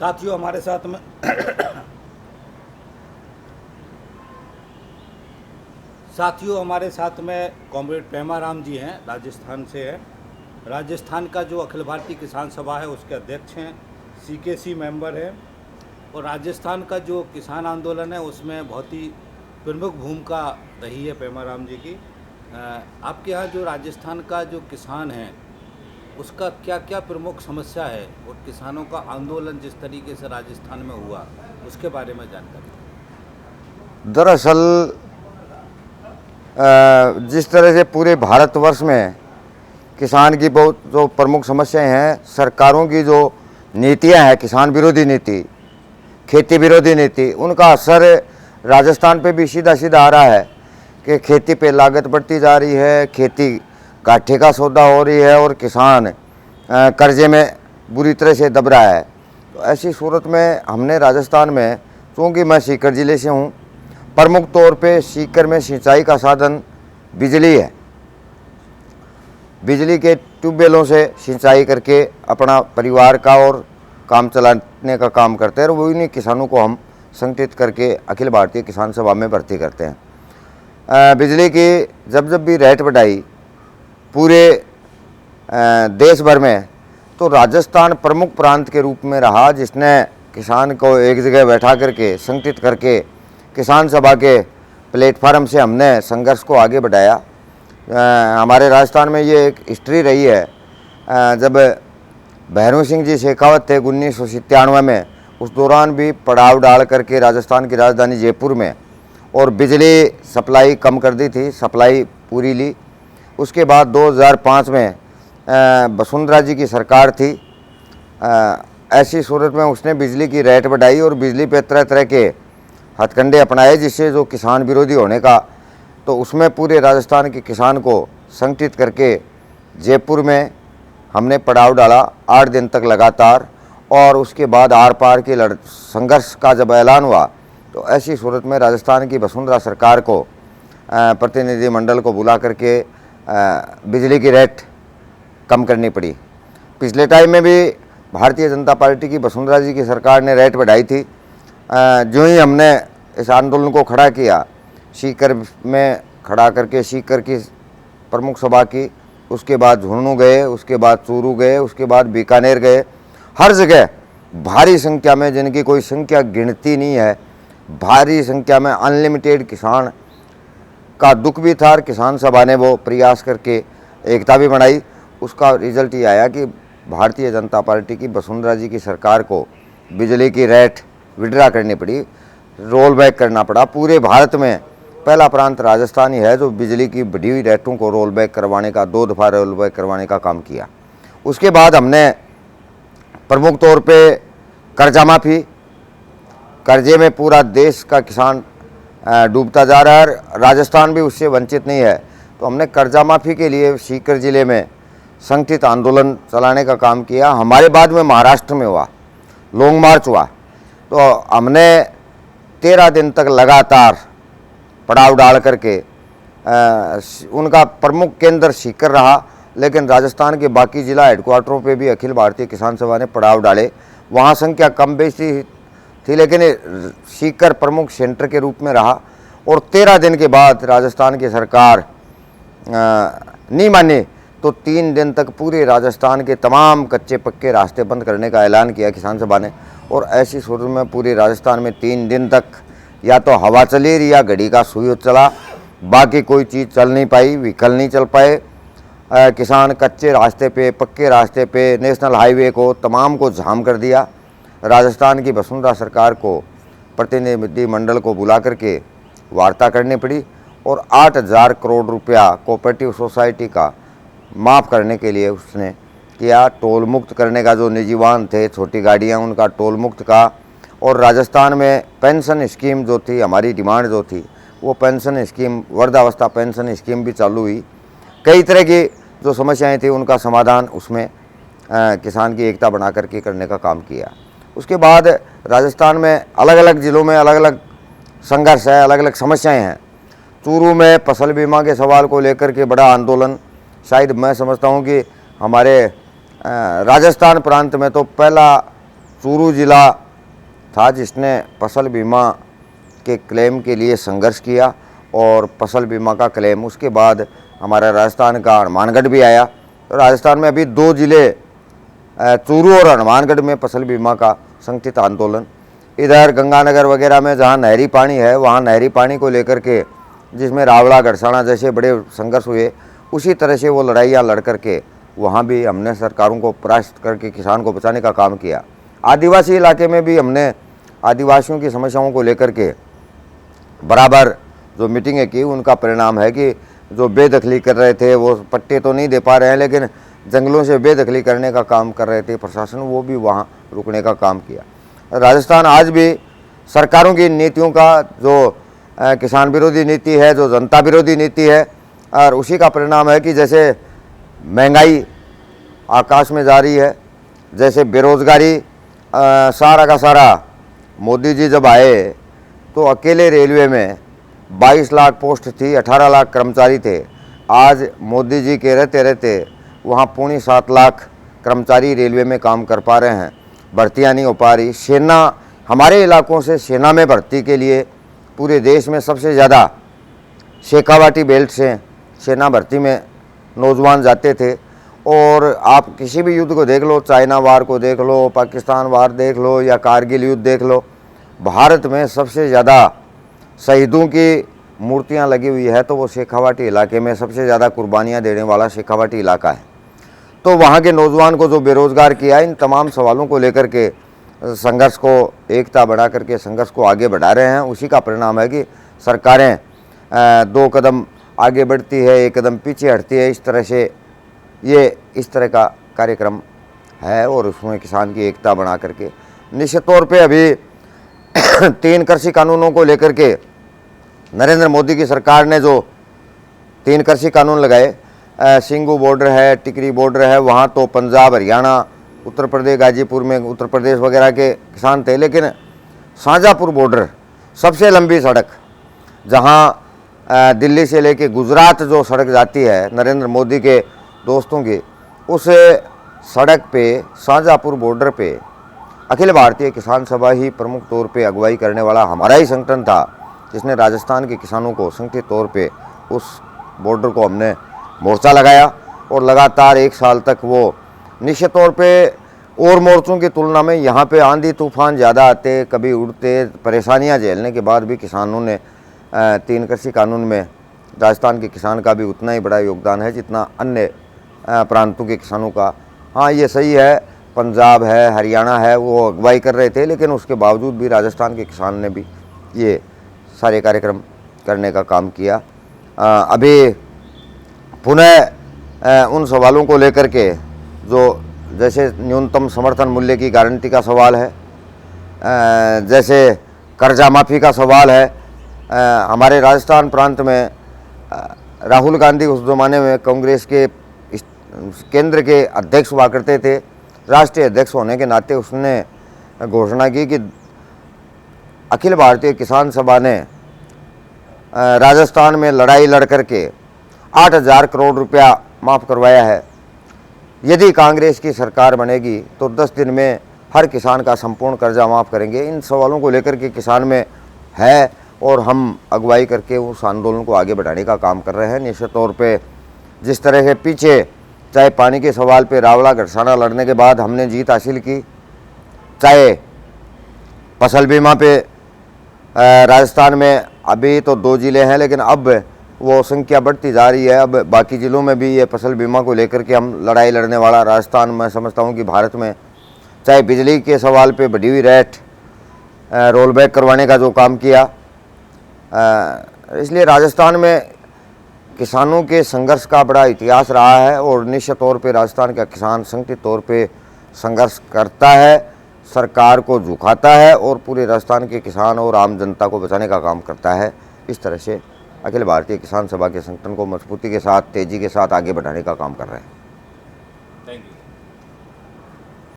साथियों हमारे साथ में साथियों हमारे साथ में कॉमरेड पेमाराम जी हैं, राजस्थान से हैं। राजस्थान का जो अखिल भारतीय किसान सभा है उसके अध्यक्ष हैं, सीकेसी मेंबर हैं और राजस्थान का जो किसान आंदोलन है उसमें बहुत ही प्रमुख भूमिका रही है पेमाराम जी की। आपके यहाँ जो राजस्थान का जो किसान है उसका क्या क्या प्रमुख समस्या है और किसानों का आंदोलन जिस तरीके से राजस्थान में हुआ उसके बारे में जानकारी। दरअसल जिस तरह से पूरे भारतवर्ष में किसान की बहुत जो प्रमुख समस्याएं हैं, सरकारों की जो नीतियां हैं, किसान विरोधी नीति, खेती विरोधी नीति, उनका असर राजस्थान पे भी सीधा सीधा आ रहा है कि खेती पे लागत बढ़ती जा रही है, खेती घाटे का सौदा हो रही है और किसान कर्जे में बुरी तरह से दब रहा है। तो ऐसी सूरत में हमने राजस्थान में, चूँकि मैं सीकर ज़िले से हूँ, प्रमुख तौर पे सीकर में सिंचाई का साधन बिजली है। बिजली के ट्यूबवेलों से सिंचाई करके अपना परिवार का और काम चलाने का काम करते हैं और वही किसानों को हम संगठित करके अखिल भारतीय किसान सभा में भर्ती करते हैं। बिजली की जब भी रेट बढ़ाई पूरे देश भर में, तो राजस्थान प्रमुख प्रांत के रूप में रहा जिसने किसान को एक जगह बैठा करके संगठित करके किसान सभा के प्लेटफार्म से हमने संघर्ष को आगे बढ़ाया। हमारे राजस्थान में ये एक हिस्ट्री रही है। जब भैरू सिंह जी शेखावत थे 1997 में, उस दौरान भी पड़ाव डाल करके राजस्थान की राजधानी जयपुर में और बिजली सप्लाई कम कर दी थी, सप्लाई पूरी ली। उसके बाद 2005 में वसुंधरा जी की सरकार थी। ऐसी सूरत में उसने बिजली की रेट बढ़ाई और बिजली पे तरह तरह के हथकंडे अपनाए जिससे जो किसान विरोधी होने का, तो उसमें पूरे राजस्थान के किसान को संगठित करके जयपुर में हमने पड़ाव डाला 8 दिन तक लगातार। और उसके बाद आर पार के संघर्ष का जब ऐलान हुआ तो ऐसी सूरत में राजस्थान की वसुंधरा सरकार को प्रतिनिधिमंडल को बुला करके बिजली की रेट कम करनी पड़ी। पिछले टाइम में भी भारतीय जनता पार्टी की वसुंधरा जी की सरकार ने रेट बढ़ाई थी। जो ही हमने इस आंदोलन को खड़ा किया, सीकर में खड़ा करके सीकर की प्रमुख सभा की, उसके बाद झुंझुनू गए, उसके बाद चूरू गए, उसके बाद बीकानेर गए, हर जगह भारी संख्या में, जिनकी कोई संख्या गिनती नहीं है, भारी संख्या में अनलिमिटेड किसान का दुख भी था और किसान सभा ने वो प्रयास करके एकता भी बनाई। उसका रिजल्ट ये आया कि भारतीय जनता पार्टी की वसुंधरा जी की सरकार को बिजली की रेट विड्रा करनी पड़ी, रोल बैक करना पड़ा। पूरे भारत में पहला प्रांत राजस्थान ही है जो बिजली की बढ़ी हुई रेटों को रोल बैक करवाने का, 2 दफ़ा रोल बैक करवाने का काम किया। उसके बाद हमने प्रमुख तौर पे कर्जा माफ़ी, कर्जे में पूरा देश का किसान डूबता जा रहा है, राजस्थान भी उससे वंचित नहीं है, तो हमने कर्जा माफ़ी के लिए सीकर ज़िले में संगठित आंदोलन चलाने का काम किया। हमारे बाद में महाराष्ट्र में हुआ, लॉन्ग मार्च हुआ, तो हमने 13 दिन तक लगातार पड़ाव डाल करके उनका प्रमुख केंद्र सीकर रहा, लेकिन राजस्थान के बाकी जिला हेडक्वार्टरों पे भी अखिल भारतीय किसान सभा ने पड़ाव डाले। वहाँ संख्या कम बेशी थी लेकिन सीकर प्रमुख सेंटर के रूप में रहा। और 13 दिन के बाद राजस्थान की सरकार नहीं मानी तो 3 दिन तक पूरे राजस्थान के तमाम कच्चे पक्के रास्ते बंद करने का ऐलान किया किसान सभा ने। और ऐसी सूरत में पूरे राजस्थान में 3 दिन तक या तो हवा चली रही या घड़ी का सुई चला, बाकी कोई चीज़ चल नहीं पाई, व्हीकल नहीं चल पाए। किसान कच्चे रास्ते पे, पक्के रास्ते पे, नेशनल हाईवे को तमाम को जाम कर दिया। राजस्थान की वसुंधरा सरकार को प्रतिनिधिमंडल को बुला करके वार्ता करनी पड़ी और 8,000 करोड़ रुपया कोऑपरेटिव सोसाइटी का माफ़ करने के लिए उसने किया। टोल मुक्त करने का, जो निजी वाहन थे, छोटी गाड़ियां, उनका टोल मुक्त का। और राजस्थान में पेंशन स्कीम जो थी, हमारी डिमांड जो थी, वो पेंशन स्कीम, वृद्धावस्था पेंशन स्कीम भी चालू हुई। कई तरह की जो समस्याएं थी उनका समाधान उसमें किसान की एकता बना करके करने का काम किया। उसके बाद राजस्थान में अलग अलग ज़िलों में अलग अलग संघर्ष है, अलग अलग समस्याएं हैं। चूरू में फसल बीमा के सवाल को लेकर के बड़ा आंदोलन, शायद मैं समझता हूं कि हमारे राजस्थान प्रांत में तो पहला चूरू जिला था जिसने फसल बीमा के क्लेम के लिए संघर्ष किया और फसल बीमा का क्लेम, उसके बाद हमारा राजस्थान का हनुमानगढ़ भी आया। तो राजस्थान में अभी 2 जिले चूरू और हनुमानगढ़ में फसल बीमा का संगठित आंदोलन। इधर गंगानगर वगैरह में जहाँ नहरी पानी है, वहाँ नहरी पानी को लेकर के जिसमें रावला गढ़साना जैसे बड़े संघर्ष हुए, उसी तरह से वो लड़ाइयाँ लड़ करके वहाँ भी हमने सरकारों को परास्त करके किसान को बचाने का काम किया। आदिवासी इलाके में भी हमने आदिवासियों की समस्याओं को लेकर के बराबर जो मीटिंगें की, उनका परिणाम है कि जो बेदखली कर रहे थे वो पट्टे तो नहीं दे पा रहे हैं, लेकिन जंगलों से बेदखली करने का काम कर रहे थे प्रशासन, वो भी वहाँ रुकने का काम किया। राजस्थान आज भी सरकारों की नीतियों का जो किसान विरोधी नीति है, जो जनता विरोधी नीति है, और उसी का परिणाम है कि जैसे महंगाई आकाश में जा रही है, जैसे बेरोजगारी सारा का सारा मोदी जी जब आए तो अकेले रेलवे में 22 लाख पोस्ट थी, 18 लाख कर्मचारी थे। आज मोदी जी के रहते रहते वहाँ 7.25 लाख कर्मचारी रेलवे में काम कर पा रहे हैं, भर्तियाँ नहीं हो पा रही। सेना, हमारे इलाकों से सेना में भर्ती के लिए पूरे देश में सबसे ज़्यादा शेखावाटी बेल्ट से सेना भर्ती में नौजवान जाते थे। और आप किसी भी युद्ध को देख लो, चाइना वार को देख लो, पाकिस्तान वार देख लो या कारगिल युद्ध देख लो, भारत में सबसे ज़्यादा शहीदों की मूर्तियां लगी हुई है तो वो शेखावाटी इलाके में सबसे ज़्यादा कुर्बानियां देने वाला शेखावाटी इलाका है। तो वहाँ के नौजवान को जो बेरोज़गार किया, इन तमाम सवालों को लेकर के संघर्ष को एकता बढ़ा करके संघर्ष को आगे बढ़ा रहे हैं। उसी का परिणाम है कि सरकारें 2 कदम आगे बढ़ती है, 1 कदम पीछे हटती है। इस तरह से ये इस तरह का कार्यक्रम है और उसमें किसान की एकता बना करके निश्चित तौर पे अभी 3 कृषि कानूनों को लेकर के नरेंद्र मोदी की सरकार ने जो 3 कृषि कानून लगाए, सिंगू बॉर्डर है, टिकरी बॉर्डर है, वहाँ तो पंजाब, हरियाणा, उत्तर प्रदेश, गाजीपुर में उत्तर प्रदेश वगैरह के किसान थे, लेकिन शाहजहाँपुर बॉर्डर सबसे लंबी सड़क, जहाँ दिल्ली से लेके गुजरात जो सड़क जाती है नरेंद्र मोदी के दोस्तों की, उस सड़क पे शाहजहाँपुर बॉर्डर पे अखिल भारतीय किसान सभा ही प्रमुख तौर पे अगुवाई करने वाला हमारा ही संगठन था, जिसने राजस्थान के किसानों को संगठित तौर पे उस बॉर्डर को हमने मोर्चा लगाया और लगातार 1 साल तक वो निश्चित तौर पे और मोर्चों की तुलना में यहाँ पे आंधी तूफान ज़्यादा आते, कभी उड़ते, परेशानियाँ झेलने के बाद भी किसानों ने 3 कृषि कानून में राजस्थान के किसान का भी उतना ही बड़ा योगदान है जितना अन्य प्रांतों के किसानों का। हाँ, ये सही है, पंजाब है, हरियाणा है, वो अगुवाई कर रहे थे, लेकिन उसके बावजूद भी राजस्थान के किसान ने भी ये सारे कार्यक्रम करने का काम किया। अभी पुनः उन सवालों को लेकर के जो जैसे न्यूनतम समर्थन मूल्य की गारंटी का सवाल है, जैसे कर्जा माफ़ी का सवाल है। हमारे राजस्थान प्रांत में राहुल गांधी उस ज़माने में कांग्रेस के केंद्र के अध्यक्ष हुआ करते थे। राष्ट्रीय अध्यक्ष होने के नाते उसने घोषणा की कि अखिल भारतीय किसान सभा ने राजस्थान में लड़ाई लड़ करके 8,000 करोड़ रुपया माफ़ करवाया है। यदि कांग्रेस की सरकार बनेगी तो 10 दिन में हर किसान का संपूर्ण कर्जा माफ़ करेंगे। इन सवालों को लेकर के किसान में है और हम अगुवाई करके उस आंदोलन को आगे बढ़ाने का काम कर रहे हैं। निश्चित तौर पे जिस तरह से पीछे चाहे पानी के सवाल पे रावला गढ़साना लड़ने के बाद हमने जीत हासिल की, चाहे फसल बीमा पे राजस्थान में अभी तो 2 जिले हैं, लेकिन अब वो संख्या बढ़ती जा रही है। अब बाकी ज़िलों में भी ये फसल बीमा को लेकर के हम लड़ाई लड़ने वाला राजस्थान, मैं समझता हूँ कि भारत में चाहे बिजली के सवाल पे बढ़ी हुई रेट रोल बैक करवाने का जो काम किया, इसलिए राजस्थान में किसानों के संघर्ष का बड़ा इतिहास रहा है और निश्चित तौर पे राजस्थान का किसान संगठित तौर पे संघर्ष करता है, सरकार को झुकाता है और पूरे राजस्थान के किसान और आम जनता को बचाने का काम करता है। इस तरह से अखिल भारतीय किसान सभा के संगठन को मजबूती के साथ, तेज़ी के साथ आगे बढ़ाने का काम कर रहे हैं।